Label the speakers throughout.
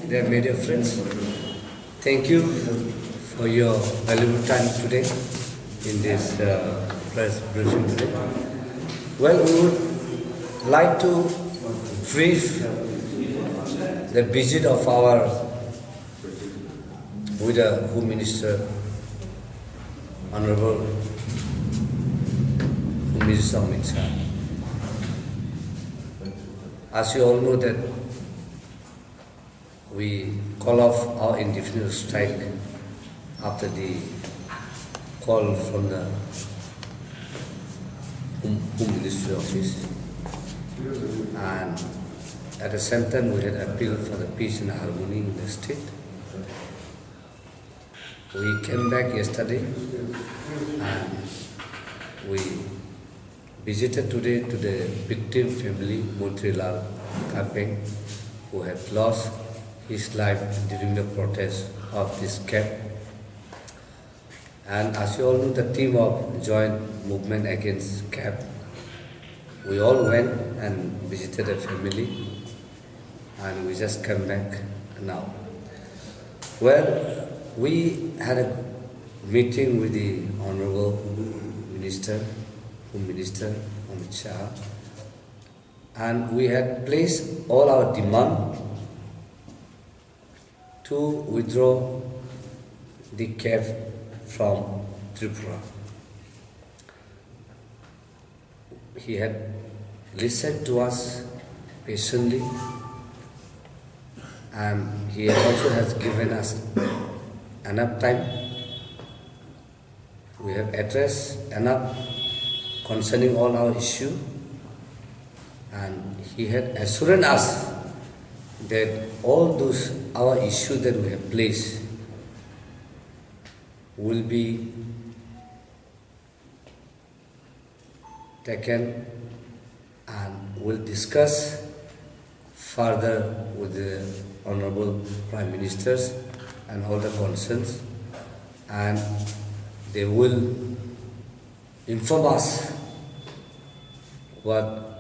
Speaker 1: Dear media friends, thank you for your valuable time today in this press briefing today. Well, we would like to brief the visit of our with the Home Minister, Honorable Home Minister Amit Shah. As you all know that we call off our indefinite strike after the call from the Home Ministry office, and at the same time we had appealed for the peace and harmony in the state. We came back yesterday and we visited today to the victim family, Montreal Kapeng, who had lost his life during the protest of this camp. And as you all know, the team of Joint Movement Against CAP, we all went and visited the family, and we just came back now. Well, we had a meeting with the Honorable Minister, Home Minister Amit Shah, and we had placed all our demand to withdraw the CAF from Tripura. He had listened to us patiently, and he also has given us enough time. We have addressed enough concerning all our issue, and he had assured us that all those our issues that we have placed will be taken and will discuss further with the Honorable Prime Ministers and all the concerns, and they will inform us what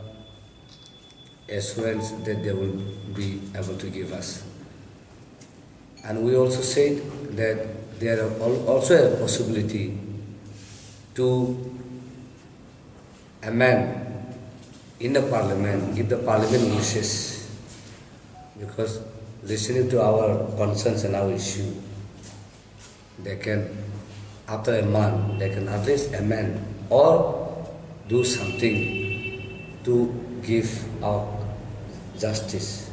Speaker 1: assurance that they will be able to give us. And we also said that there are also a possibility to amend in the Parliament if the Parliament wishes, because listening to our concerns and our issue, they can, after a month, they can at least amend or do something to give out justice.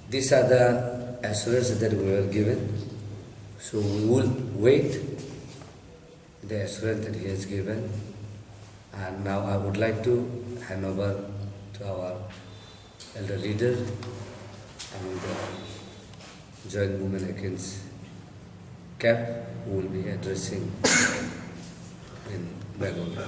Speaker 1: These are the assurances that we were given. So we will wait the assurance that he has given. And now I would like to hand over to our elder leader and the Joint Movement Against CAP, who will be addressing in Bengal.